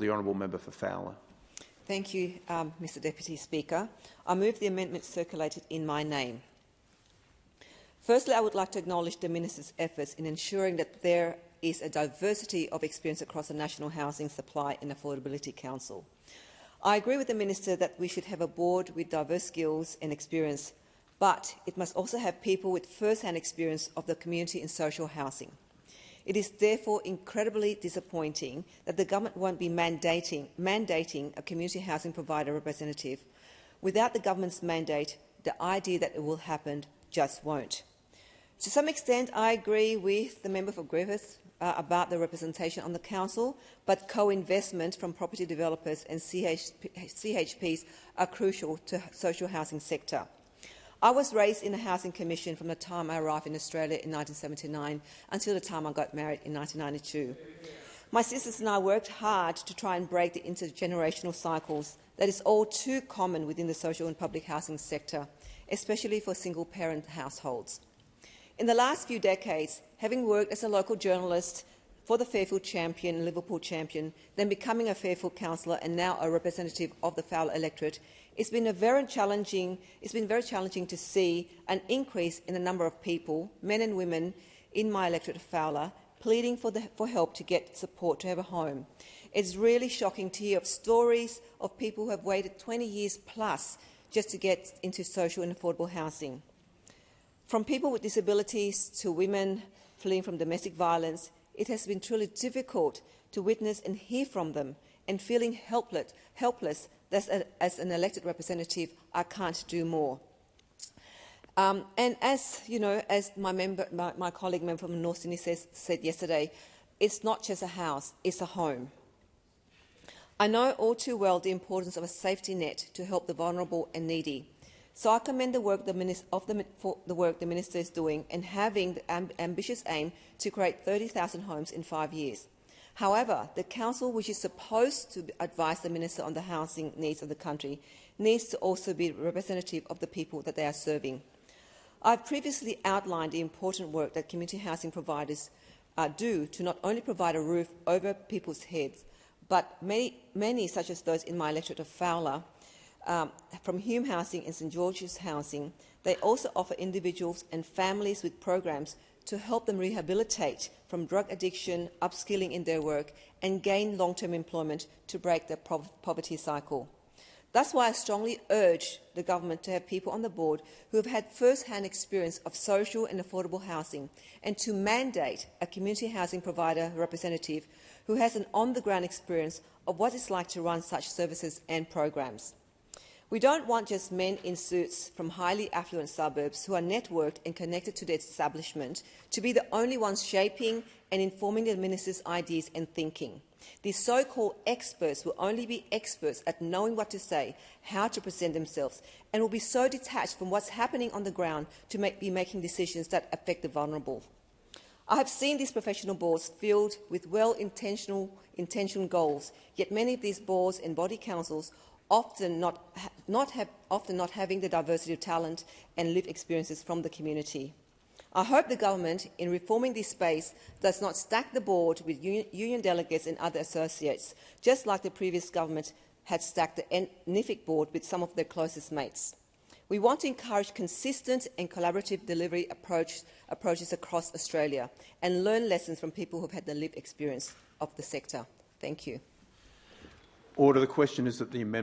the honourable member for Fowler. Thank you, Mr Deputy Speaker. I move the amendment circulated in my name. Firstly, I would like to acknowledge the Minister's efforts in ensuring that there is a diversity of experience across the National Housing Supply and Affordability Council. I agree with the Minister that we should have a board with diverse skills and experience, but it must also have people with first-hand experience of the community in social housing. It is therefore incredibly disappointing that the government won't be mandating a community housing provider representative. Without the government's mandate, the idea that it will happen just won't. To some extent, I agree with the member for Griffith about the representation on the council, but co-investment from property developers and CHPs are crucial to the social housing sector. I was raised in the Housing Commission from the time I arrived in Australia in 1979 until the time I got married in 1992. My sisters and I worked hard to try and break the intergenerational cycles that is all too common within the social and public housing sector, especially for single-parent households. In the last few decades, having worked as a local journalist for the Fairfield Champion and Liverpool Champion, then becoming a Fairfield councillor and now a representative of the Fowler electorate, it's been very challenging to see an increase in the number of people, men and women, in my electorate of Fowler, pleading for help to get support to have a home. It's really shocking to hear of stories of people who have waited 20 years plus just to get into social and affordable housing. From people with disabilities to women fleeing from domestic violence, it has been truly difficult to witness and hear from them, and feeling helpless that as an elected representative I can't do more. And as you know, as my colleague member from North Sydney said yesterday, it's not just a house, it's a home. I know all too well the importance of a safety net to help the vulnerable and needy. So I commend the work the Minister is doing and having the ambitious aim to create 30,000 homes in 5 years. However, the Council, which is supposed to advise the Minister on the housing needs of the country, needs to also be representative of the people that they are serving. I've previously outlined the important work that community housing providers do to not only provide a roof over people's heads, but many such as those in my electorate of Fowler, from Hume Housing and St George's Housing, they also offer individuals and families with programs to help them rehabilitate from drug addiction, upskilling in their work, and gain long-term employment to break the poverty cycle. That's why I strongly urge the government to have people on the board who have had first-hand experience of social and affordable housing, and to mandate a community housing provider representative who has an on-the-ground experience of what it's like to run such services and programs. We don't want just men in suits from highly affluent suburbs who are networked and connected to the establishment to be the only ones shaping and informing the Minister's ideas and thinking. These so-called experts will only be experts at knowing what to say, how to present themselves, and will be so detached from what's happening on the ground to be making decisions that affect the vulnerable. I have seen these professional boards filled with well-intentioned goals, yet many of these boards and body councils often not having the diversity of talent and lived experiences from the community. I hope the government, in reforming this space, does not stack the board with union delegates and other associates, just like the previous government had stacked the NIFIC board with some of their closest mates. We want to encourage consistent and collaborative delivery approaches across Australia and learn lessons from people who have had the lived experience of the sector. Thank you. Order. The question is that the amendment